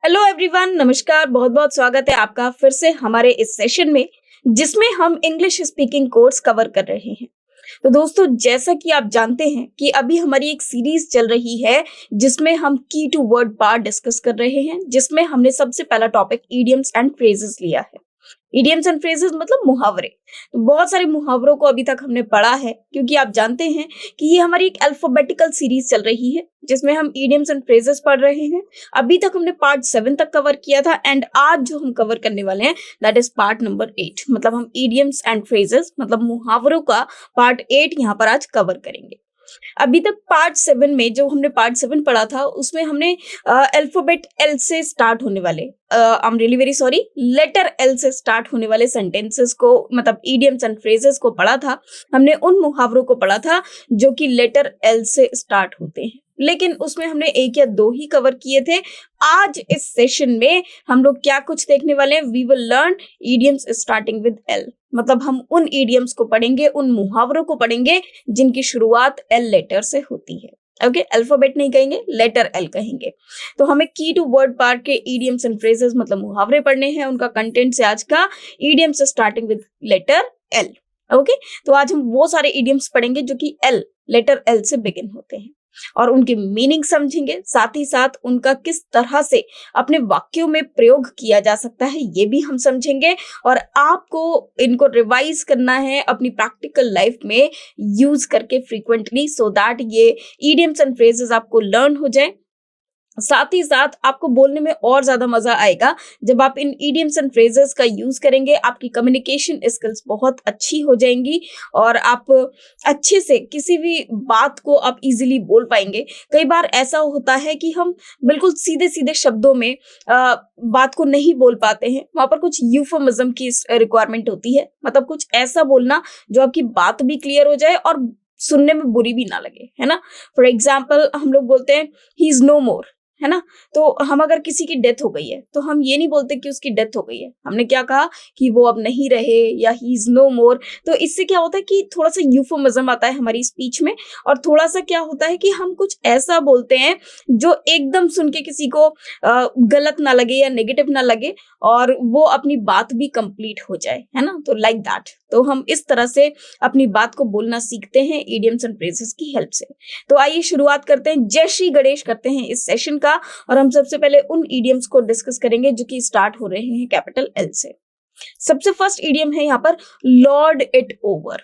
Hello everyone, नमस्कार। बहुत बहुत स्वागत है आपका फिर से हमारे इस सेशन में, जिसमें हम इंग्लिश स्पीकिंग कोर्स कवर कर रहे हैं। तो दोस्तों, जैसा कि आप जानते हैं कि अभी हमारी एक सीरीज चल रही है जिसमें हम की टू वर्ड पार्ट डिस्कस कर रहे हैं, जिसमें हमने सबसे पहला टॉपिक इडियम्स एंड फ्रेजेस लिया है। इडियम्स एंड फ्रेजेस मतलब मुहावरे। तो बहुत सारे मुहावरों को अभी तक हमने पढ़ा है, क्योंकि आप जानते हैं कि ये हमारी एक अल्फाबेटिकल सीरीज चल रही है जिसमें हम इडियम्स एंड फ्रेजेस पढ़ रहे हैं। अभी तक हमने पार्ट 7 तक कवर किया था एंड आज जो हम कवर करने वाले हैं दैट इज पार्ट नंबर 8। मतलब हम इडियम्स एंड फ्रेजेस मतलब मुहावरों का पार्ट 8 यहाँ पर आज कवर करेंगे। अभी तक पार्ट 7 में जो हमने पार्ट 7 पढ़ा था उसमें हमने अल्फाबेट एल से स्टार्ट होने वाले I am really very sorry letter L से स्टार्ट होने वाले सेंटेंसेस को मतलब इडियम्स एंड फ्रेजेस को पढ़ा था। हमने उन मुहावरों को पढ़ा था जो कि लेटर एल से स्टार्ट होते हैं, लेकिन उसमें हमने 1 या 2 ही कवर किए थे। आज इस सेशन में हम लोग क्या कुछ देखने वाले हैं, we will learn idioms starting with L. मतलब हम उन इडियम्स को पढ़ेंगे, उन मुहावरों को पढ़ेंगे जिनकी शुरुआत एल लेटर से होती है। ओके, अल्फाबेट नहीं कहेंगे, लेटर एल कहेंगे। तो हमें की टू वर्ड पार्ट के इडियम्स एंड फ्रेजेस मतलब मुहावरे पढ़ने हैं। उनका कंटेंट से आज का idioms starting with letter L. Okay, तो आज हम वो सारे इडियम्स पढ़ेंगे जो कि एल लेटर एल से बिगिन होते हैं और उनकी मीनिंग समझेंगे। साथ ही साथ उनका किस तरह से अपने वाक्यों में प्रयोग किया जा सकता है ये भी हम समझेंगे। और आपको इनको रिवाइज करना है अपनी प्रैक्टिकल लाइफ में यूज करके फ्रीक्वेंटली, सो दैट ये इडियम्स एंड फ्रेजेस आपको लर्न हो जाए। साथ ही साथ आपको बोलने में और ज्यादा मजा आएगा जब आप इन इडियम्स एंड फ्रेजेस का यूज करेंगे। आपकी कम्युनिकेशन स्किल्स बहुत अच्छी हो जाएंगी और आप अच्छे से किसी भी बात को आप इजीली बोल पाएंगे। कई बार ऐसा होता है कि हम बिल्कुल सीधे सीधे शब्दों में बात को नहीं बोल पाते हैं, वहां पर कुछ यूफेमिज्म की रिक्वायरमेंट होती है। मतलब कुछ ऐसा बोलना जो आपकी बात भी क्लियर हो जाए और सुनने में बुरी भी ना लगे, है ना। फॉर एग्जाम्पल हम लोग बोलते हैं ही इज नो मोर, है ना। तो हम अगर किसी की डेथ हो गई है तो हम ये नहीं बोलते कि उसकी डेथ हो गई है, हमने क्या कहा कि वो अब नहीं रहे या ही इज नो मोर। तो इससे क्या होता है कि थोड़ा सा यूफेमिज्म आता है हमारी स्पीच में, और थोड़ा सा क्या होता है कि हम कुछ ऐसा बोलते हैं जो एकदम सुन के किसी को गलत ना लगे या नेगेटिव ना लगे और वो अपनी बात भी कंप्लीट हो जाए, है ना। तो लाइक दैट, तो हम इस तरह से अपनी बात को बोलना सीखते हैं इडियम्स एंड फ्रेजेस की हेल्प से। तो आइए शुरुआत करते हैं, जय श्री गणेश करते हैं इस सेशन का। और हम सबसे पहले उन इडियम्स को डिस्कस करेंगे जो कि स्टार्ट हो रहे हैं कैपिटल एल से। सबसे फर्स्ट इडियम है यहाँ पर लॉर्ड इट ओवर।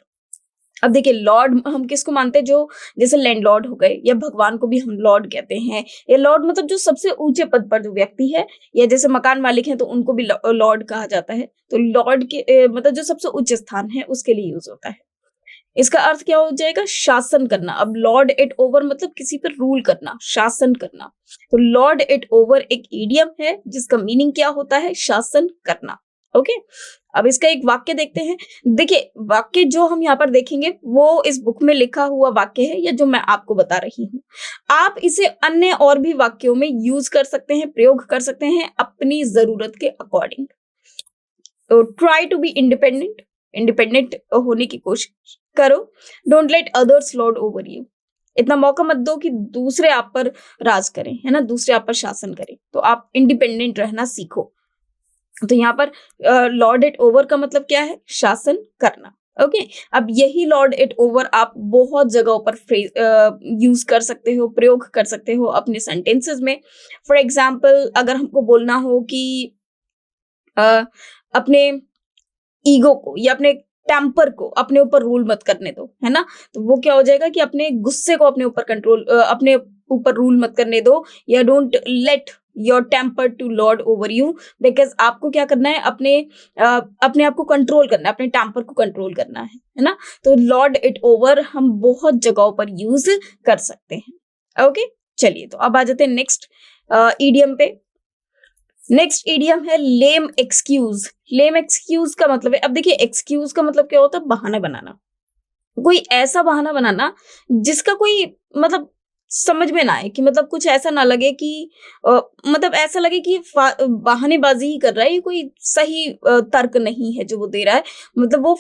अब देखिए, लॉर्ड हम किसको मानते हैं, जो जैसे लैंडलॉर्ड हो गए या भगवान को भी हम लॉर्ड कहते हैं। या लॉर्ड मतलब जो सबसे ऊंचे पद पर जो व्यक्ति है, या जैसे मकान मालिक हैं तो उनको भी लॉर्ड कहा जाता है। तो लॉर्ड के मतलब जो सबसे उच्च स्थान है उसके लिए यूज होता है। इसका अर्थ क्या हो जाएगा, शासन करना। अब लॉर्ड इट ओवर मतलब किसी पर रूल करना, शासन करना। तो लॉर्ड इट ओवर एक इडियम है जिसका मीनिंग क्या होता है, शासन करना। ओके, अब इसका एक वाक्य देखते हैं। देखिए, वाक्य जो हम यहाँ पर देखेंगे वो इस बुक में लिखा हुआ वाक्य है या जो मैं आपको बता रही हूँ। आप इसे अन्य और भी वाक्यों में यूज कर सकते हैं, प्रयोग कर सकते हैं अपनी जरूरत के अकॉर्डिंग। तो try to be independent, independent होने की कोशिश करो। Don't let others lord over you, इतना मौका मत दो कि दूसरे आप पर राज करें, है ना, दूसरे आप पर शासन करें। तो आप इंडिपेंडेंट रहना सीखो। तो यहाँ पर लॉर्ड इट ओवर का मतलब क्या है, शासन करना। ओके, अब यही लॉर्ड इट ओवर आप बहुत जगहों पर यूज कर सकते हो, प्रयोग कर सकते हो अपने सेंटेंसेस में। फॉर एग्जाम्पल, अगर हमको बोलना हो कि अपने ईगो को या अपने टेम्पर को अपने ऊपर रूल मत करने दो, है ना। तो वो क्या हो जाएगा कि अपने गुस्से को अपने ऊपर अपने ऊपर रूल मत करने दो, या don't let your temper to lord over you. Because आपको क्या करना है, अपने आप को कंट्रोल करना है, अपने टेम्पर को कंट्रोल करना है ना। तो लॉर्ड इट ओवर हम बहुत जगहों पर यूज कर सकते हैं। ओके, चलिए तो अब आ जाते हैं नेक्स्ट इडियम पे। नेक्स्ट इडियम है लेम एक्सक्यूज। लेम एक्सक्यूज का मतलब है, अब देखिए एक्सक्यूज का मतलब क्या होता है, बहाना बनाना। कोई ऐसा बहाना बनाना जिसका कोई मतलब समझ में ना आए, कि मतलब कुछ ऐसा ना लगे कि मतलब ऐसा लगे कि बहानेबाजी ही कर रहा है, ये कोई सही तर्क नहीं है जो वो दे रहा है। मतलब वो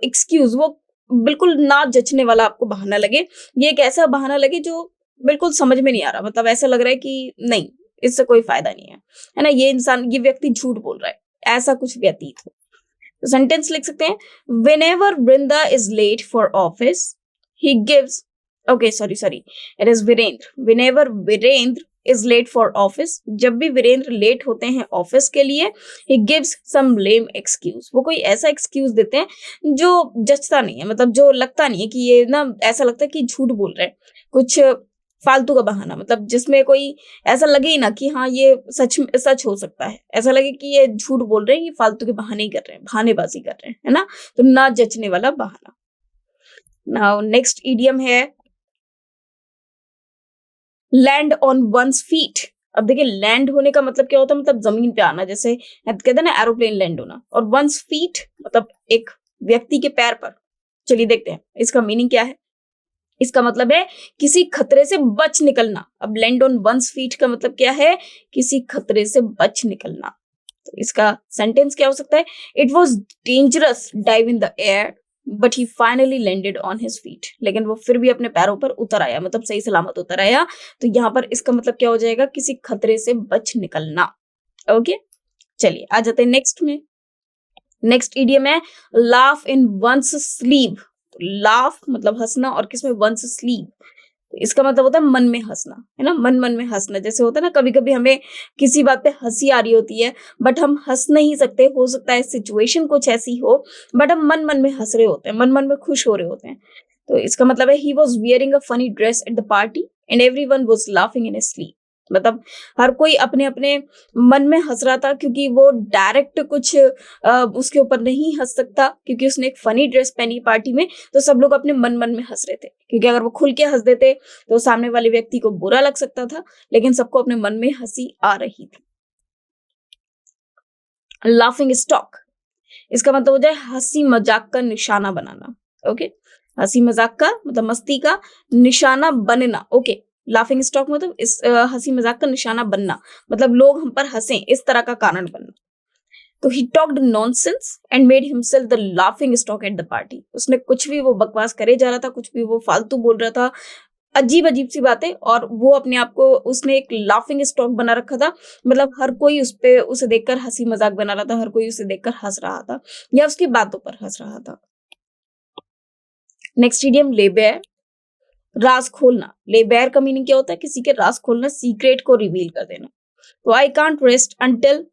एक्सक्यूज वो बिल्कुल ना जचने वाला आपको बहाना लगे। ये एक ऐसा बहाना लगे जो बिल्कुल समझ में नहीं आ रहा, मतलब ऐसा लग रहा है कि नहीं, इससे कोई फायदा नहीं है ना, ये व्यक्ति झूठ बोल रहा है, ऐसा कुछ व्यतीत हो। तो सेंटेंस लिख सकते हैं, whenever Vrinda is late for office he gives, okay sorry it is Virendra, whenever Virendra is late for office, जब भी वीरेंद्र लेट होते हैं ऑफिस के लिए, he gives some lame excuse, वो कोई ऐसा एक्सक्यूज देते हैं जो जचता नहीं है, मतलब जो लगता नहीं है कि ये ना, ऐसा लगता है कि झूठ बोल रहे हैं, कुछ फालतू का बहाना, मतलब जिसमें कोई ऐसा लगे ही ना कि हाँ ये सच हो सकता है, ऐसा लगे कि ये झूठ बोल रहे हैं, ये फालतू के बहाने ही कर रहे हैं, बहानेबाजी कर रहे हैं, है ना, तो ना जचने वाला बहाना। नाउ नेक्स्ट इडियम है लैंड ऑन वंस फीट। अब देखिए लैंड होने का मतलब क्या होता है, मतलब जमीन पे आना, जैसे कहते हैं ना एरोप्लेन लैंड होना, और वंस फीट मतलब एक व्यक्ति के पैर पर। चलिए देखते हैं इसका मीनिंग क्या है। इसका मतलब है किसी खतरे से बच निकलना। अब लैंड ऑन वंस फीट का मतलब क्या है, किसी खतरे से बच निकलना। तो इसका सेंटेंस क्या हो सकता है, it was dangerous dive in the air but he finally landed on his feet, लेकिन वो फिर भी अपने पैरों पर उतर आया, मतलब सही सलामत उतर आया। तो यहाँ पर इसका मतलब क्या हो जाएगा, किसी खतरे से बच निकलना। ओके, चलिए आ जाते हैं नेक्स्ट में। नेक्स्ट इडियम है laugh in one's sleeve. Laugh मतलब हंसना, और किसमें, वंस स्लीव, तो इसका मतलब होता है मन में हंसना, है ना, मन मन में हंसना। जैसे होता है ना, कभी कभी हमें किसी बात पे हंसी आ रही होती है बट हम हंस नहीं सकते, हो सकता है सिचुएशन कुछ ऐसी हो, बट हम मन मन में हंस रहे होते हैं, मन मन में खुश हो रहे होते हैं। तो इसका मतलब है he was wearing a funny dress at the party and everyone was laughing in his sleeve. मतलब हर कोई अपने अपने मन में हंस रहा था, क्योंकि वो डायरेक्ट कुछ उसके ऊपर नहीं हंस सकता, क्योंकि उसने एक फनी ड्रेस पहनी पार्टी में। तो सब लोग अपने मन मन में हंस रहे थे, क्योंकि अगर वो खुल के हंस देते तो सामने वाले व्यक्ति को बुरा लग सकता था, लेकिन सबको अपने मन में हंसी आ रही थी। लाफिंग स्टॉक, इसका मतलब हो जाए हंसी मजाक का निशाना बनाना। ओके, हंसी मजाक का मतलब मस्ती का निशाना बनना। ओके, लाफिंग स्टॉक मतलब इस हंसी मजाक का निशाना बनना, मतलब लोग हम पर हंसें, इस तरह का कारण बनना। तो he talked nonsense and made himself the laughing stock at the party. उसने कुछ भी वो बकवास करे जा रहा था, कुछ भी वो फालतू बोल रहा था, अजीब अजीब सी बातें, और वो अपने आप को उसने एक लाफिंग स्टॉक बना रखा था, मतलब हर कोई उस पे उसे देखकर हंसी मजाक बना रहा था, हर कोई उसे देखकर हंस रहा था या उसकी बातों पर हंस रहा था। नेक्स्ट इडियम लेबेयर, राज खोलना। लेबेयर का मीनिंग क्या होता है, किसी के राज खोलना, सीक्रेट को रिवील कर देना। तो I can't rest until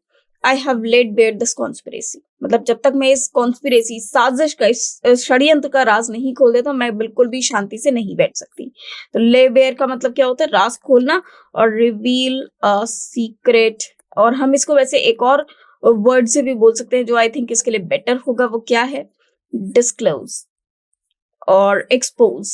I have laid bare this conspiracy, मतलब जब तक मैं इस कॉन्स्पिरेसी, साजिश का, इस षड्यंत्र का राज नहीं खोल देता, मैं बिल्कुल भी शांति से नहीं बैठ सकती। तो ले बेयर का मतलब क्या होता है, राज खोलना, और रिवील अ सीक्रेट, और हम इसको वैसे एक और वर्ड से भी बोल सकते हैं जो आई थिंक इसके लिए बेटर होगा। वो क्या है, डिस्क्लोज और एक्सपोज।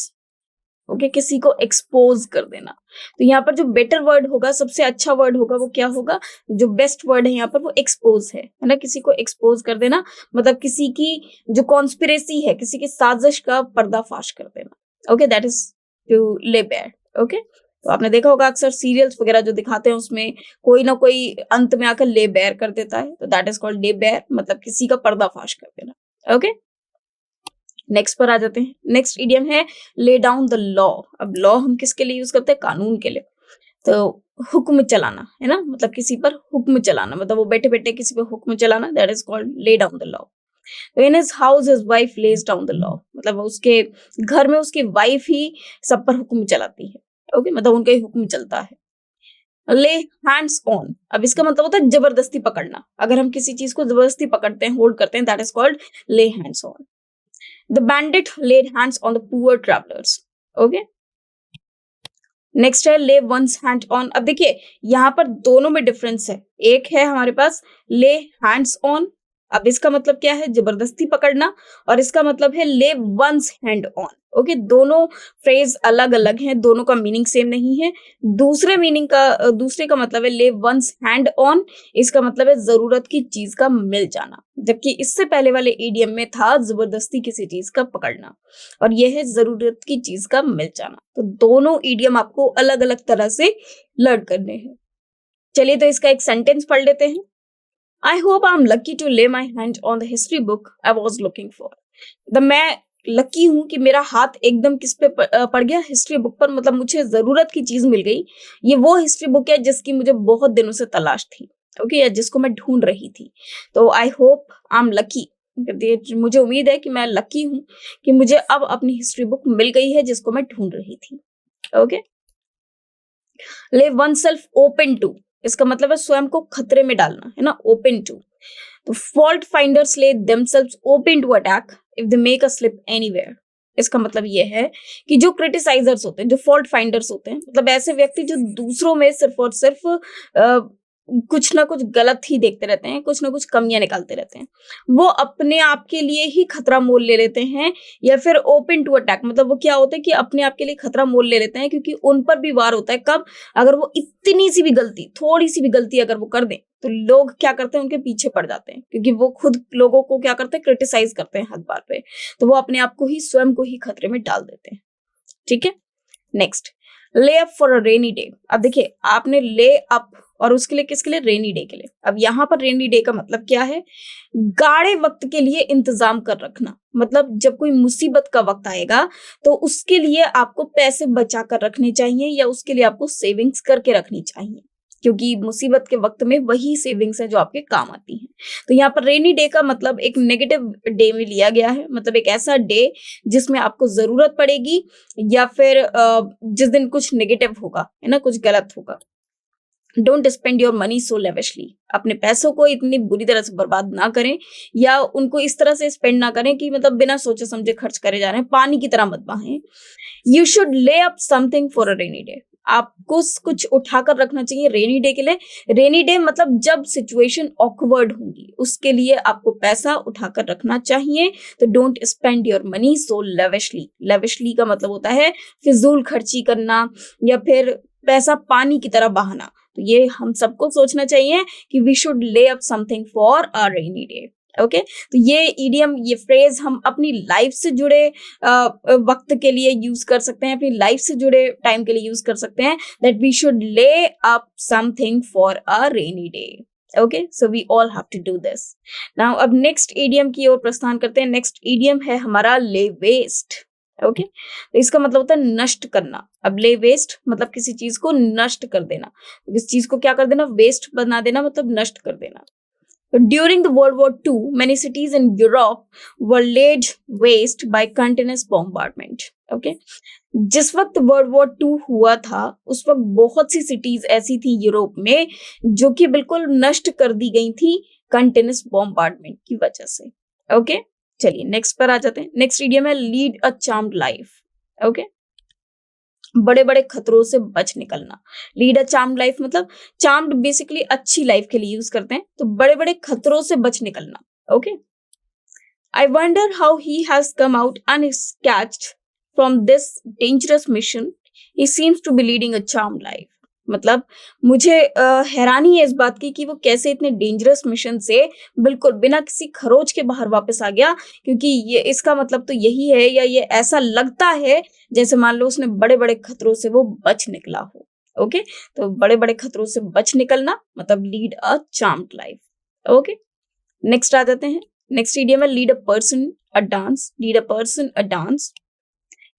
ओके, किसी को एक्सपोज कर देना। तो यहाँ पर जो बेटर वर्ड होगा, सबसे अच्छा वर्ड होगा, वो क्या होगा, जो बेस्ट वर्ड है यहाँ पर, वो एक्सपोज है ना, किसी को एक्सपोज कर देना, मतलब किसी की जो कॉन्स्पिरेसी है, किसी की साजिश का पर्दाफाश कर देना। ओके, दैट इज टू ले बेयर। ओके, तो आपने देखा होगा अक्सर सीरियल्स वगैरह जो दिखाते हैं उसमें कोई ना कोई अंत में आकर ले बेयर कर देता है, तो दैट इज कॉल्ड ले बेयर, मतलब किसी का पर्दाफाश कर देना। ओके, नेक्स्ट पर आ जाते हैं। नेक्स्ट इडियम है ले डाउन द लॉ। अब लॉ हम किसके लिए यूज करते हैं, कानून के लिए। तो हुक्म चलाना, है ना, मतलब किसी पर हुक्म चलाना, मतलब वो बैठे बैठे किसी पर हुक्म चलाना, that is called lay down the law. In his house his wife lays down the law, मतलब उसके घर में उसकी वाइफ ही सब पर हुक्म चलाती है। ओके, मतलब उनका ही हुक्म चलता है। ले हैंड्स ऑन, अब इसका मतलब होता है जबरदस्ती पकड़ना। अगर हम किसी चीज को जबरदस्ती पकड़ते हैं, होल्ड करते हैं, दैट इज कॉल्ड ले hands on. The bandit laid hands on the poor travelers. Okay. Next है ले वंस हैंड ऑन। अब देखिए यहाँ पर दोनों में डिफरेंस है। एक है हमारे पास ले हैंड्स ऑन, अब इसका मतलब क्या है, जबरदस्ती पकड़ना, और इसका मतलब है ले वंस हैंड ऑन। ओके, दोनों फ्रेज अलग अलग हैं, दोनों का मीनिंग सेम नहीं है। दूसरे का मतलब है ले वंस हैंड ऑन, इसका मतलब है जरूरत की चीज का मिल जाना, जबकि इससे पहले वाले इडियम में था जबरदस्ती किसी चीज का पकड़ना, और यह है जरूरत की चीज का मिल जाना। तो दोनों इडियम आपको अलग अलग तरह से लर्न करने हैं। चलिए तो इसका एक सेंटेंस पढ़ लेते हैं। I hope I'm lucky to lay my hand on the history book I was looking for. मैं लकी हूं कि मेरा हाथ एकदम किस पे पड़ गया, हिस्ट्री बुक पर। मतलब मुझे जरूरत की चीज मिल गई। ये वो हिस्ट्री बुक है जिसकी मुझे बहुत दिनों से तलाश थी, ओके, या जिसको मैं ढूंढ रही थी। तो I hope I am lucky. मुझे उम्मीद है कि मैं लकी हूं कि मुझे अब अपनी हिस्ट्री बुक मिल गई है जिसको मैं ढूंढ रही थी। ओके, लेव वन सेल्फ ओपन टू, इसका मतलब है स्वयं को खतरे में डालना, है ना, ओपन टू। तो fault finders lay themselves open to attack if they make a slip anywhere. इसका मतलब ये है कि जो क्रिटिसाइजर्स होते हैं, जो फॉल्ट फाइंडर्स होते हैं, मतलब ऐसे व्यक्ति जो दूसरों में सिर्फ और सिर्फ कुछ ना कुछ गलत ही देखते रहते हैं, कुछ ना कुछ कमियां निकालते रहते हैं, वो अपने आप के लिए ही खतरा मोल ले लेते हैं। या फिर ओपन टू अटैक, मतलब वो क्या होता है कि अपने आप के लिए खतरा मोल ले लेते हैं, क्योंकि उन पर भी वार होता है। कब? अगर वो इतनी सी भी गलती, थोड़ी सी भी गलती अगर वो कर दें, तो लोग क्या करते हैं, उनके पीछे पड़ जाते हैं, क्योंकि वो खुद लोगों को क्या करते हैं, क्रिटिसाइज करते हैं हर बार पे। तो वो अपने आप को ही, स्वयं को ही खतरे में डाल देते हैं। ठीक है, नेक्स्ट, ले up for a rainy day. अब देखिए, आपने ले अप, और उसके लिए किसके लिए? रेनी डे के लिए। अब यहाँ पर रेनी डे का मतलब क्या है? गाढ़े वक्त के लिए इंतजाम कर रखना। मतलब जब कोई मुसीबत का वक्त आएगा तो उसके लिए आपको पैसे बचा कर रखने चाहिए, या उसके लिए आपको सेविंग्स करके रखनी चाहिए, क्योंकि मुसीबत के वक्त में वही सेविंग्स है जो आपके काम आती हैं। तो यहाँ पर रेनी डे का मतलब एक नेगेटिव डे में लिया गया है, मतलब एक ऐसा डे जिसमें आपको जरूरत पड़ेगी, या फिर जिस दिन कुछ नेगेटिव होगा, है ना, कुछ गलत होगा। Don't spend your money so lavishly. अपने पैसों को इतनी बुरी तरह से बर्बाद ना करें, या उनको इस तरह से स्पेंड ना करें कि मतलब बिना सोचे समझे खर्च करे जा रहे हैं, पानी की तरह मत बहाएं। You should lay up something for a rainy day. आपको कुछ उठाकर रखना चाहिए रेनी डे के लिए। रेनी डे मतलब जब सिचुएशन ऑकवर्ड होगी, उसके लिए आपको पैसा उठाकर रखना चाहिए। तो don't spend your money so lavishly. Lavishly का मतलब होता है फिजूल खर्ची करना, या फिर पैसा पानी की तरह बहाना। तो ये हम सबको सोचना चाहिए कि we should lay up something for a rainy day. Okay, तो ये इडियम, ये फ्रेज हम अपनी लाइफ से जुड़े वक्त के लिए यूज कर सकते हैं, अपनी लाइफ से जुड़े टाइम के लिए यूज कर सकते हैं, that we should lay up something for a rainy day. Okay, so we all have to do this. Now अब नेक्स्ट इडियम की ओर प्रस्थान करते हैं। नेक्स्ट इडियम है हमारा ले वेस्ट। ओके, तो इसका मतलब होता है नष्ट करना। अब ले वेस्ट मतलब किसी चीज को नष्ट कर देना, किसी चीज को क्या कर देना, वेस्ट बना देना, मतलब नष्ट कर देना। During the World War II, many cities in Europe were laid waste by continuous bombardment. Okay, जिस वक्त वर्ल्ड वॉर 2 हुआ था, उस वक्त बहुत सी सिटीज ऐसी थी यूरोप में जो कि बिल्कुल नष्ट कर दी गई थी कंटिन्यूस बॉम्बार्डमेंट की वजह से। ओके, चलिए नेक्स्ट पर आ जाते हैं। नेक्स्ट इडियम है lead a charmed life. Okay, बड़े बड़े खतरों से बच निकलना। लीड अ चार्म्ड लाइफ मतलब चार्म्ड बेसिकली अच्छी लाइफ के लिए यूज करते हैं, तो बड़े बड़े खतरों से बच निकलना। Okay, I wonder how he has come out unscathed from this dangerous mission, he seems to be leading a charmed life. मतलब मुझे हैरानी है इस बात की कि वो कैसे इतने डेंजरस मिशन से बिल्कुल बिना किसी खरोच के बाहर वापस आ गया, क्योंकि ये इसका मतलब तो यही है, या ये ऐसा लगता है जैसे मान लो उसने बड़े बड़े खतरों से वो बच निकला हो। ओके, तो बड़े बड़े खतरों से बच निकलना मतलब lead a charmed life. Okay, next आ जाते हैं। नेक्स्ट इडियम है lead a person a dance. Lead a person a dance,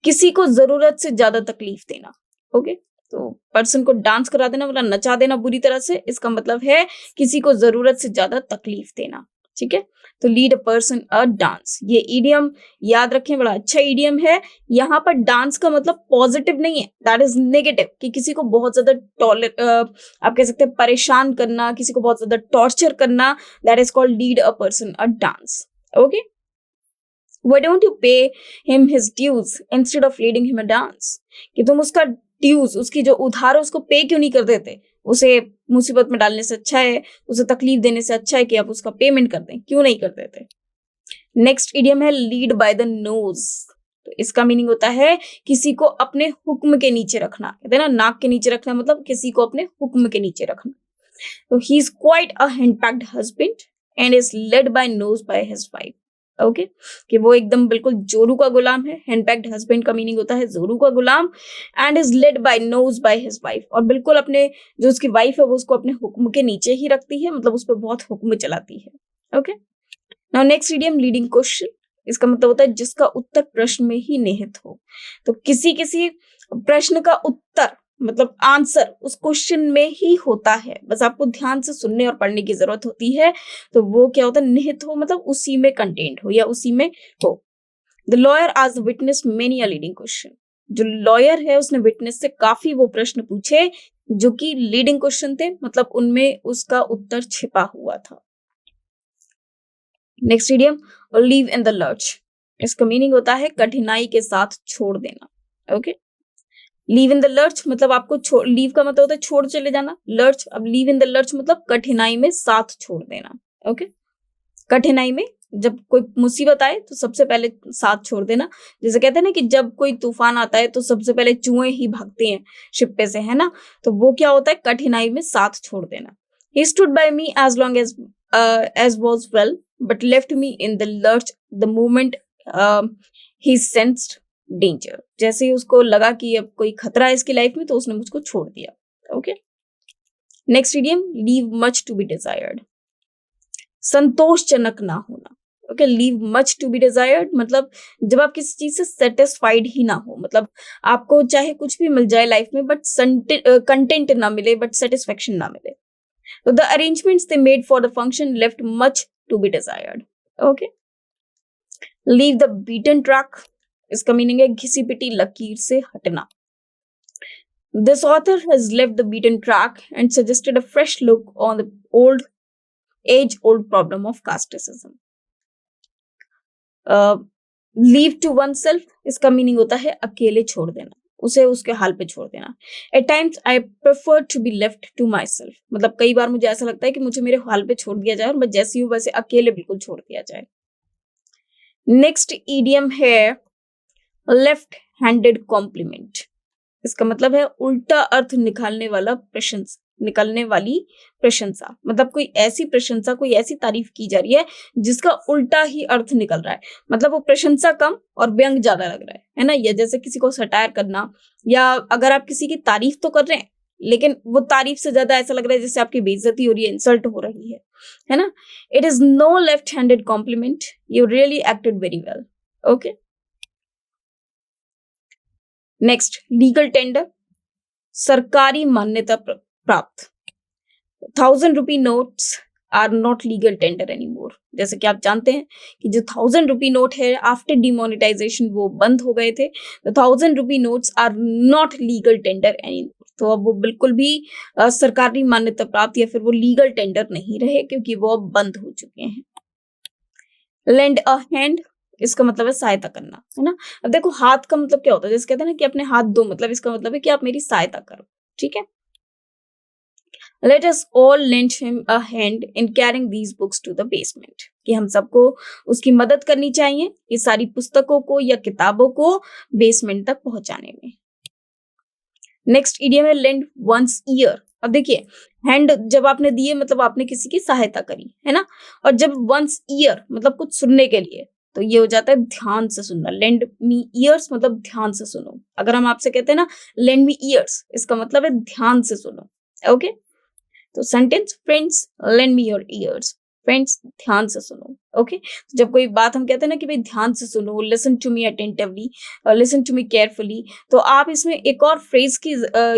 किसी को जरूरत से ज्यादा तकलीफ देना। ओके, तो पर्सन को डांस करा देना, मतलब नचा देना बुरी तरह से, इसका मतलब है किसी को जरूरत से ज्यादा तकलीफ देना। ठीक है, तो lead a person a dance, ये इडियम याद रखें, बड़ा अच्छा इडियम है। यहाँ पर डांस का मतलब पॉजिटिव नहीं है, दैट इज नेगेटिव, कि किसी को बहुत ज्यादा आप कह सकते हैं परेशान करना, किसी को बहुत ज्यादा टॉर्चर करना, that is called lead a person a dance. Okay, why don't you pay him his dues instead of leading him a dance? कि तुम उसका ड्यूज, उसकी जो उधार है, उसको पे क्यों नहीं कर देते? उसे मुसीबत में डालने से अच्छा है, उसे तकलीफ देने से अच्छा है कि आप उसका पेमेंट कर दें, क्यों नहीं कर देते? नेक्स्ट इडियम है लीड बाय द नोज। तो इसका मीनिंग होता है किसी को अपने हुक्म के नीचे रखना। कहते हैं ना, नाक के नीचे रखना, मतलब किसी को अपने हुक्म के नीचे रखना। तो he is quite a henpecked husband and is led by nose by his wife. Okay, कि वो एकदम बिल्कुल जोरू का गुलाम है। हैंडपैक्ड हस्बैंड का मीनिंग होता है जोरू का गुलाम, and is led by nose by his wife, और बिल्कुल अपने जो उसकी वाइफ है वो उसको अपने हुक्म के नीचे ही रखती है, मतलब उस पर बहुत हुक्म चलाती है। Okay, now next idiom leading question. इसका मतलब होता है जिसका उत्तर प्रश्न में ही निहित हो। तो किसी किसी प्रश्न का उत्तर मतलब आंसर उस क्वेश्चन में ही होता है, बस आपको ध्यान से सुनने और पढ़ने की जरूरत होती है। तो वो क्या होता है, निहित हो मतलब उसी में कंटेंट हो या उसी में हो। द लॉयर आज witness many a leading question. जो लॉयर है उसने विटनेस से काफी वो प्रश्न पूछे जो कि लीडिंग क्वेश्चन थे, मतलब उनमें उसका उत्तर छिपा हुआ था। Next idiom, leave in the lurch. इसका मीनिंग होता है कठिनाई के साथ छोड़ देना। Okay, leave in the lurch मतलब आपको लीव का मतलब होता है छोड़ चले जाना, लर्च अब लीव इन द लर्च मतलब कठिनाई में साथ छोड़ देना। ओके, कठिनाई में जब कोई मुसीबत आए तो सबसे पहले साथ छोड़ देना। जैसे कहते हैं ना कि जब कोई तूफान आता है तो सबसे पहले चूहे ही भागते हैं शिप पे से, है ना। तो वो क्या होता है, कठिनाई में साथ छोड़ देना। He stood by me as long as was well but left me in the lurch the moment he sensed danger. जैसे ही उसको लगा कि अब कोई खतरा है इसकी लाइफ में तो उसने मुझको छोड़ दिया। Okay, next idiom, leave much to be desired. संतोषजनक ना होना। Okay, leave much to be desired मतलब जब आप किसी चीज से सेटिस्फाइड ही ना हो, मतलब आपको चाहे कुछ भी मिल जाए लाइफ में बट कंटेंट ना मिले, बट सेटिस्फेक्शन ना मिले। तो the arrangements they made for the function left much to be desired. Okay, leave the beaten track. इसका मीनिंग है घिसी पिटी लकीर से हटना। This author has left the beaten track and suggested a fresh look on the age-old problem of casteism. Leave to oneself, इसका meaning होता है अकेले छोड़ देना, उसे उसके हाल पे छोड़ देना। At times I prefer to be left to myself, मतलब कई बार मुझे ऐसा लगता है कि मुझे मेरे हाल पे छोड़ दिया जाए और मैं जैसी हूँ वैसे अकेले बिल्कुल छोड़ दिया जाए। नेक्स्ट इडियम है लेफ्ट हैंडेड कॉम्प्लीमेंट। इसका मतलब है उल्टा अर्थ निकालने वाली प्रशंसा, मतलब कोई ऐसी प्रशंसा, कोई ऐसी तारीफ की जा रही है जिसका उल्टा ही अर्थ निकल रहा है, मतलब वो प्रशंसा कम और व्यंग ज्यादा लग रहा है ना। या जैसे किसी को सटायर करना, या अगर आप किसी की तारीफ तो कर रहे हैं लेकिन वो तारीफ से ज्यादा ऐसा लग रहा है जैसे आपकी बेइज्जती हो रही है, इंसल्ट हो रही है ना। It is no left handed compliment, you really acted very well. Okay, next legal tender, सरकारी मान्यता प्राप्त। 1000 rupee notes are not legal tender anymore. जैसे कि आप जानते हैं कि जो 1000 रुपी नोट है आफ्टर डिमोनेटाइजेशन वो बंद हो गए थे। तो 1000 rupee notes are not legal tender anymore, तो अब वो बिल्कुल भी सरकारी मान्यता प्राप्त या फिर वो लीगल टेंडर नहीं रहे क्योंकि वो अब बंद हो चुके हैं। लेंड अ हैंड, इसका मतलब है सहायता करना, है ना। अब देखो हाथ का मतलब क्या होता है, जैसे कहते हैं ना कि अपने हाथ दो, मतलब इसका मतलब है कि आप मेरी सहायता करो, ठीक है। Let us all lend him a hand in carrying these books to the basement, कि हम सबको उसकी मदद करनी चाहिए ये सारी पुस्तकों को या किताबों को बेसमेंट तक पहुंचाने में। नेक्स्ट इडियम है लेंड वंस ईयर। अब देखिए हैंड जब आपने दिए मतलब आपने किसी की सहायता करी, है ना। और जब वंस ईयर मतलब कुछ सुनने के लिए, तो ये हो जाता है ध्यान से सुनना। लेंड मी ईयर्स मतलब ध्यान से सुनो। अगर हम आपसे कहते हैं ना लेंड मी ईयर्स, इसका मतलब है ध्यान से सुनो। ओके, तो sentence friends land me your years, friends ध्यान से सुनो। ओके, तो जब कोई बात हम कहते हैं ना कि भाई ध्यान से सुनो, listen to me attentively, listen to me carefully, तो आप इसमें एक और फ्रेज की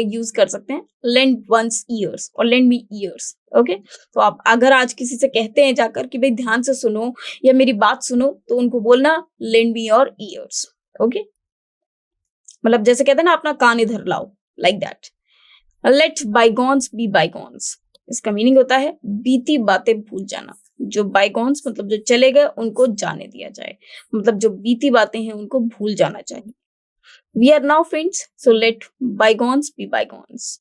यूज कर सकते हैं, लेंड वंस ईयर्स और लेंड मी ईयर्स। ओके, तो आप अगर आज किसी से कहते हैं जाकर कि भाई ध्यान से सुनो या मेरी बात सुनो, तो उनको बोलना lend me your ears. Okay, मतलब जैसे कहते हैं ना अपना कान इधर लाओ, like that. Let bygones be bygones, इसका मीनिंग होता है बीती बातें भूल जाना। जो बाइगॉन्स मतलब जो चले गए उनको जाने दिया जाए, मतलब जो बीती बातें हैं उनको भूल जाना चाहिए। We are now friends so let bygones be bygones.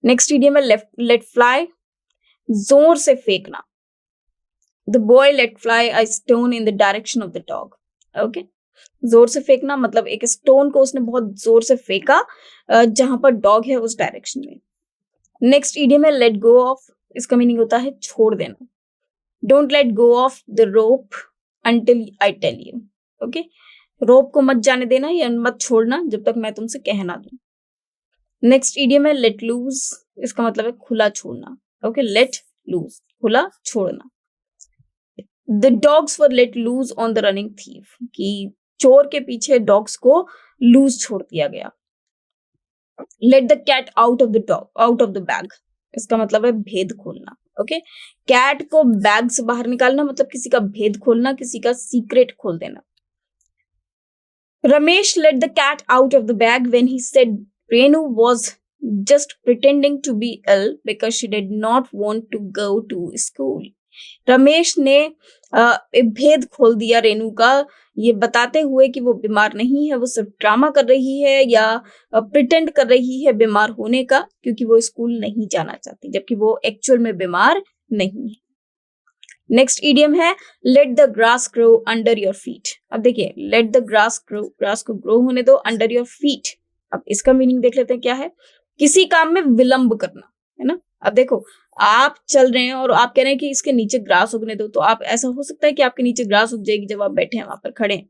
Next idiom है लेट फ्लाई, जोर से फेंकना। The boy let fly a stone in the direction of the dog. Okay, जोर से फेंकना मतलब एक स्टोन को उसने बहुत जोर से फेंका जहां पर डॉग है उस डायरेक्शन में। नेक्स्ट इडियम है लेट गो ऑफ, इसका मीनिंग होता है छोड़ देना। Don't let go of the rope until I tell you. Okay, rope को मत जाने देना या मत छोड़ना जब तक मैं तुमसे कह ना दूं। नेक्स्ट इडियम है लेट लूज, इसका मतलब है खुला छोड़ना। ओके, लेट लूज खुला छोड़ना। The dogs were let lose on the running thief, कि चोर के पीछे डॉग्स को लूज छोड़ दिया गया। Let the cat out of the dog out of the bag, इसका मतलब है भेद खोलना। ओके, कैट को बैग से बाहर निकालना मतलब किसी का भेद खोलना, किसी का सीक्रेट खोल देना। Ramesh let the cat out of the bag when he said Renu was just pretending to be ill because she did not want to go to school. Ramesh ने भेद खोल दिया रेनू का, ये बताते हुए कि वो बीमार नहीं है, वो सिर्फ ड्रामा कर रही है या प्रिटेंड कर रही है बीमार होने का, क्योंकि वो स्कूल नहीं जाना चाहती, जबकि वो एक्चुअल में बीमार नहीं है। नेक्स्ट इडियम है let the grass grow under your feet. अब देखिए, let the grass grow, grass को ग्रो होने दो अंडर योर फीट। अब इसका मीनिंग देख लेते हैं क्या है। किसी काम में विलंब करना, है ना। अब देखो, आप चल रहे हैं और आप कह रहे हैं कि इसके नीचे ग्रास उगने दो, तो आप ऐसा हो सकता है कि आपके नीचे ग्रास उग जाएगी जब आप बैठे हैं वहां पर खड़े हैं।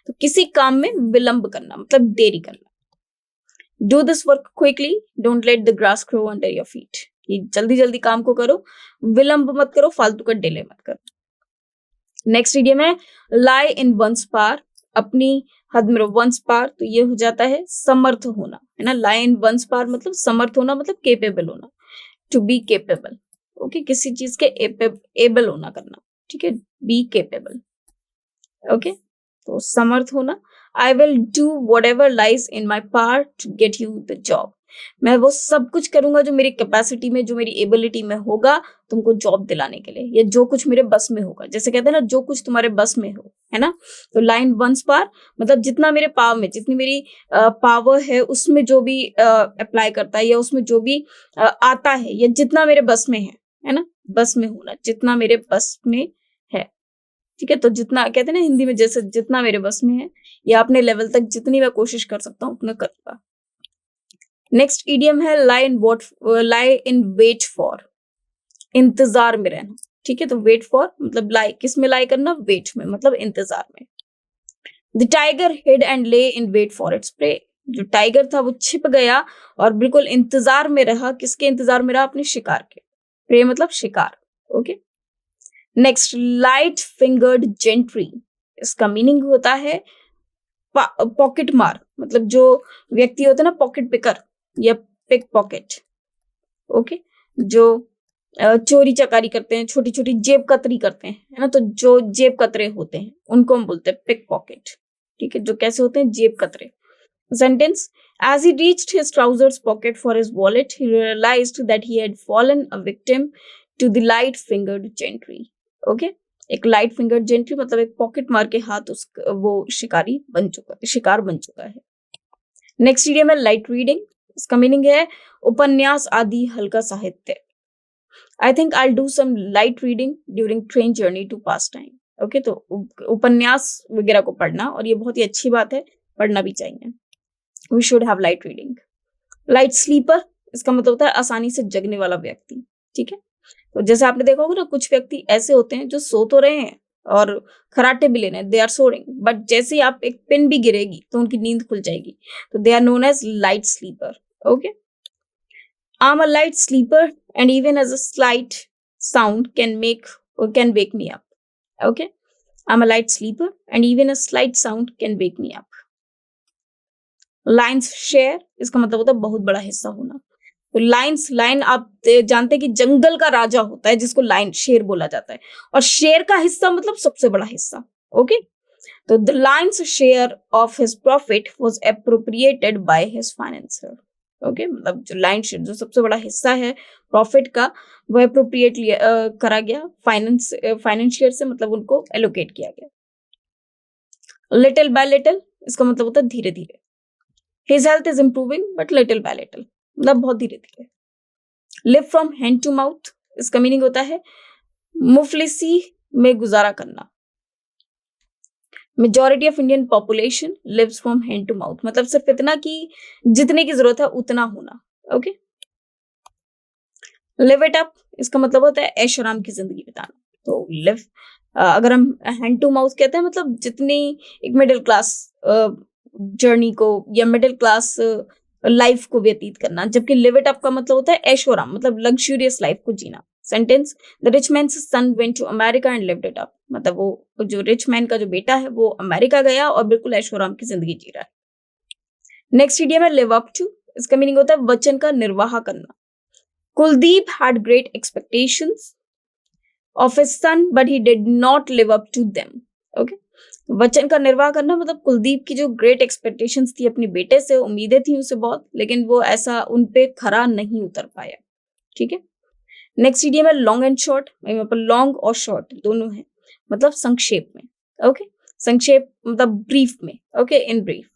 तो किसी काम में विलंब करना मतलब देरी करना। Do this work quickly, don't let the grass grow under your feet, कि जल्दी जल्दी काम को करो, विलंब मत करो, फालतू का डिले मत करो। नेक्स्ट इडियम है लाई इन वंस पार, अपनी हद में वंस पार, तो ये हो जाता है समर्थ होना, है ना। लाई इन वंस पार मतलब समर्थ होना, मतलब केपेबल होना, टू बी केपेबल। ओके, किसी चीज के एबल होना करना, ठीक है, बी केपेबल। ओके, तो समर्थ होना। I will do whatever lies in my power to get you the job, मैं वो सब कुछ करूंगा जो मेरी कैपेसिटी में, जो मेरी एबिलिटी में होगा तुमको जॉब दिलाने के लिए, या जो कुछ मेरे बस में होगा। जैसे कहते हैं ना, जो कुछ तुम्हारे बस में हो, है ना। तो लाइन वंस पार मतलब जितना मेरे पावर में, जितनी मेरी पावर है उसमें जो भी अप्लाई करता है, या उसमें जो भी आता है, या जितना मेरे बस में है ना। बस में होना, जितना मेरे बस में है, ठीक है। तो जितना कहते हैं ना हिंदी में, जैसे जितना मेरे बस में है, या अपने लेवल तक जितनी मैं कोशिश कर सकता हूँ उतना करूंगा। नेक्स्ट इडियम है लाई इन वेट फॉर, इंतजार में रहना, ठीक है। तो वेट फॉर मतलब लाई, किस में लाई करना, वेट में, मतलब इंतजार में। द टाइगर हिड एंड ले इन वेट फॉर इट्स प्रे, जो टाइगर था वो छिप गया और बिल्कुल इंतजार में रहा, किसके इंतजार में रहा, अपने शिकार के। प्रे मतलब शिकार। Okay, next light fingered gentry, इसका मीनिंग होता है पॉकेट मार, मतलब जो व्यक्ति होता है ना पॉकेट पिकर या पिक पॉकेट। ओके, जो चोरी चकारी करते हैं, छोटी छोटी जेब कतरी करते हैं, है ना। तो जो जेब कतरे होते हैं उनको हम बोलते हैं पिक पॉकेट, ठीक है। जो कैसे होते हैं, जेब कतरे। Sentence, as he reached his trousers pocket for his wallet, he realized that he had fallen a victim to the light-fingered gentry. Okay? एक लाइट फिंगर जेंट्री मतलब एक पॉकेट मार के हाथ वो शिकार बन चुका है। नेक्स्ट इडियम है लाइट रीडिंग, इसका मीनिंग है उपन्यास आदि हल्का साहित्य। I think I do some light reading during train journey to pass time. Okay, तो उपन्यास वगैरह को पढ़ना, और ये बहुत ही अच्छी बात है, पढ़ना भी चाहिए। We should have light reading. Light sleeper, इसका मतलब होता है आसानी से जगने वाला व्यक्ति, ठीक है। तो जैसे आपने देखा होगा ना, कुछ व्यक्ति ऐसे होते हैं जो सो तो रहे हैं और खराटे भी ले रहे हैं, दे आर सोरिंग, बट जैसे ही आप एक पिन भी गिरेगी तो उनकी नींद खुल जाएगी, तो they are known as light sleeper. Okay, I am a light sleeper and even as a slight sound can wake me up. Okay, I'm a light sleeper and even a slight sound can wake me up. Lines share, इसका मतलब होता है बहुत बड़ा हिस्सा होना। तो line आप जानते हैं कि जंगल का राजा होता है जिसको लाइन शेर बोला जाता है, और शेर का हिस्सा मतलब सबसे बड़ा हिस्सा। ओके, तो the lion's share of his profit was appropriated by his financier. Okay, मतलब जो लाइन शेयर, जो सबसे बड़ा हिस्सा है प्रॉफिट का, वो एप्रोप्रिएट करा गया फाइनेंशियर से, मतलब उनको एलोकेट किया गया। लिटिल बाय लिटिल, इसका मतलब होता है धीरे धीरे। His health is improving but little by little, मतलब बहुत धीरे धीरे। Live from hand to mouth, इसका मीनिंग होता है मुफलिसी में गुजारा करना। Majority of Indian population lives from hand to mouth, मतलब सिर्फ इतना कि जितने की जरूरत है उतना होना। ओके, Live it up, इसका मतलब होता है ऐश आराम की जिंदगी बिताना। तो live, अगर हम हैंड टू माउथ कहते हैं, मतलब जितनी एक मिडिल क्लास जर्नी को या मिडिल क्लास लाइफ को व्यतीत करना, जबकि लिव इट अप का मतलब होता है ऐशो आराम, मतलब लग्जूरियस लाइफ को जीना। Sentence, the rich man's son went to America and lived it up, मतलब वो जो रिच मैन का जो बेटा है वो अमेरिका गया और बिल्कुल ऐशो आराम की जिंदगी जी रहा है। नेक्स्ट इडियम है लिव अप टू, इसका मीनिंग होता है वचन का निर्वाह करना। Kuldeep had great expectations of his son but he did not live up to them. Okay, वचन का निर्वाह करना मतलब कुलदीप की जो ग्रेट एक्सपेक्टेशंस थी अपने बेटे से, उम्मीदें थी उसे बहुत, लेकिन वो ऐसा उन पे खरा नहीं उतर पाया। ठीक है, नेक्स्ट इडियम है लॉन्ग एंड शॉर्ट, यहाँ पर लॉन्ग और शॉर्ट दोनों है, मतलब संक्षेप में। ओके, संक्षेप मतलब ब्रीफ में। Okay, in brief,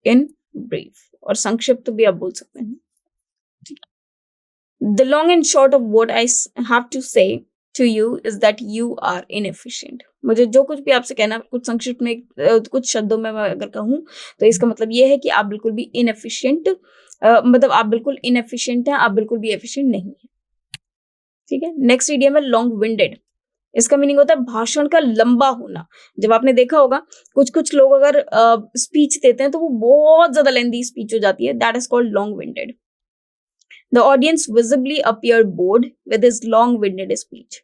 in brief, और संक्षिप्त भी आप बोल सकते हैं। The long and short of what I have to say to you is that you are inefficient. मुझे जो कुछ भी आपसे कहना, कुछ संक्षिप्त में कुछ शब्दों में मैं अगर कहूँ तो इसका मतलब ये है कि आप बिल्कुल भी इनएफिशिएंट, मतलब आप बिल्कुल इनएफिशिएंट हैं, आप बिल्कुल भी एफिशिएंट नहीं है। ठीक है, नेक्स्ट इडियम है लॉन्ग विंडेड, इसका मीनिंग होता है भाषण का लंबा होना। जब आपने देखा होगा कुछ कुछ लोग अगर स्पीच देते हैं तो वो बहुत ज्यादा लेंथी स्पीच हो जाती है, that is called long winded. The audience visibly appeared bored with his long-winded speech.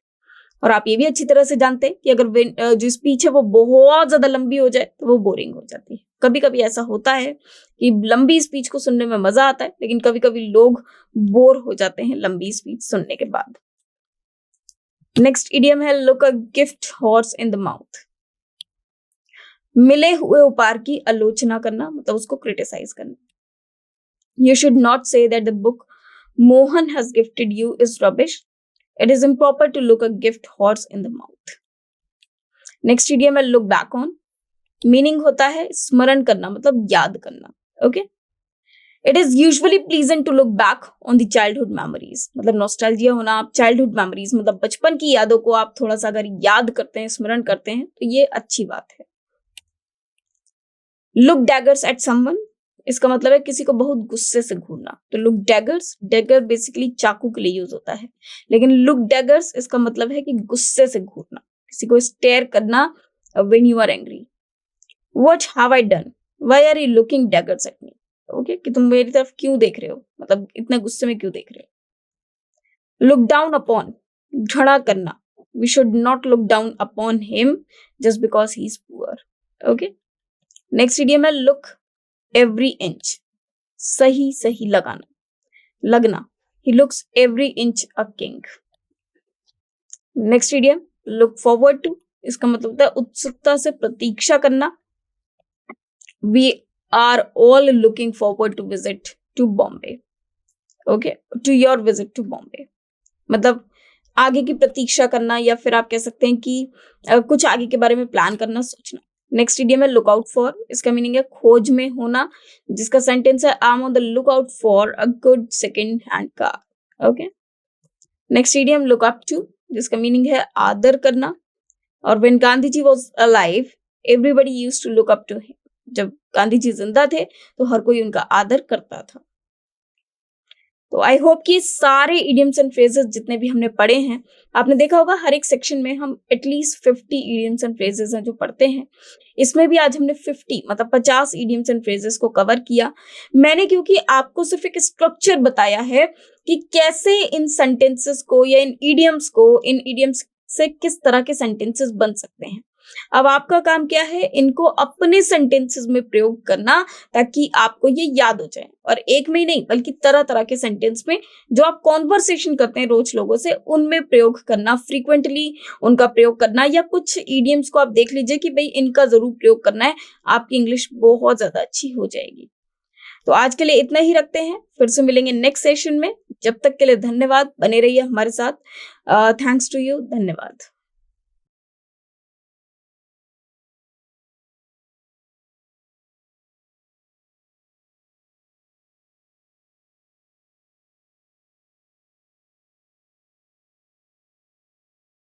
और आप ये भी अच्छी तरह से जानते हैं कि अगर जो स्पीच है वो बहुत ज्यादा लंबी हो जाए तो वो बोरिंग हो जाती है। कभी कभी ऐसा होता है कि लंबी स्पीच को सुनने में मजा आता है, लेकिन कभी कभी लोग बोर हो जाते हैं लंबी स्पीच सुनने के बाद। नेक्स्ट इडियम है look a gift horse in the mouth, मिले हुए उपहार की आलोचना करना, मतलब उसको क्रिटिसाइज करना। You should not say that the book Mohan has gifted you is rubbish. It is improper to look a gift horse in the mouth. Next idiom है look back on. Meaning होता है स्मरण करना, मतलब याद करना. Okay? It is usually pleasant to look back on the childhood memories. मतलब nostalgia होना, आप childhood memories मतलब बचपन की यादों को आप थोड़ा सा अगर याद करते हैं, स्मरण करते हैं, तो ये अच्छी बात है. Look daggers at someone. इसका मतलब है किसी को बहुत गुस्से से घूरना। तो लुक डैगर्स, डैगर बेसिकली चाकू के लिए यूज होता है, लेकिन लुक डैगर्स इसका मतलब है कि गुस्से से घूरना, किसी को स्टेयर करना when you are angry. What have I done, why are you looking daggers at me. Okay, कि तुम मेरी तरफ क्यों देख रहे हो, मतलब इतने गुस्से में क्यों देख रहे हो। लुक डाउन अपॉन, घृणा करना, we should not look down upon him just because he is poor. Okay, next idiom है लुक एवरी इंच, सही सही लगाना, लगना। He looks every inch a king. Next idiom look forward to, इसका मतलब होता है उत्सुकता से प्रतीक्षा करना। We are all looking forward to visit to Bombay. Okay, to your visit to Bombay. मतलब आगे की प्रतीक्षा करना, या फिर आप कह सकते हैं कि कुछ आगे के बारे में प्लान करना, सोचना। नेक्स्ट इडियम है लुक आउट फॉर, इसका मीनिंग है खोज में होना, जिसका सेंटेंस है I am on the look out for a good second hand car. Okay, next idiom look up to, जिसका मीनिंग है आदर करना। और when Gandhi ji was alive everybody used to look up to him, जब गांधी जी जिंदा थे तो हर कोई उनका आदर करता था। तो आई होप कि सारे इडियम्स एंड फ्रेजेस जितने भी हमने पढ़े हैं, आपने देखा होगा हर एक सेक्शन में हम एटलीस्ट 50 इडियम्स एंड फ्रेजेस हैं जो पढ़ते हैं। इसमें भी आज हमने 50 मतलब 50 इडियम्स एंड फ्रेजेस को कवर किया मैंने, क्योंकि आपको सिर्फ एक स्ट्रक्चर बताया है कि कैसे इन सेंटेंसेस को या इन इडियम्स से किस तरह के सेंटेंसेस बन सकते हैं। अब आपका काम क्या है, इनको अपने सेंटेंसेस में प्रयोग करना ताकि आपको ये याद हो जाए। और एक में ही नहीं बल्कि तरह तरह के सेंटेंस में जो आप कॉन्वर्सेशन करते हैं रोज लोगों से, उनमें प्रयोग करना, फ्रीक्वेंटली उनका प्रयोग करना। या कुछ इडियम्स को आप देख लीजिए कि भाई इनका जरूर प्रयोग करना है, आपकी इंग्लिश बहुत ज्यादा अच्छी हो जाएगी। तो आज के लिए इतना ही रखते हैं, फिर से मिलेंगे नेक्स्ट सेशन में। जब तक के लिए धन्यवाद, बने रहिए हमारे साथ। थैंक्स टू यू, धन्यवाद।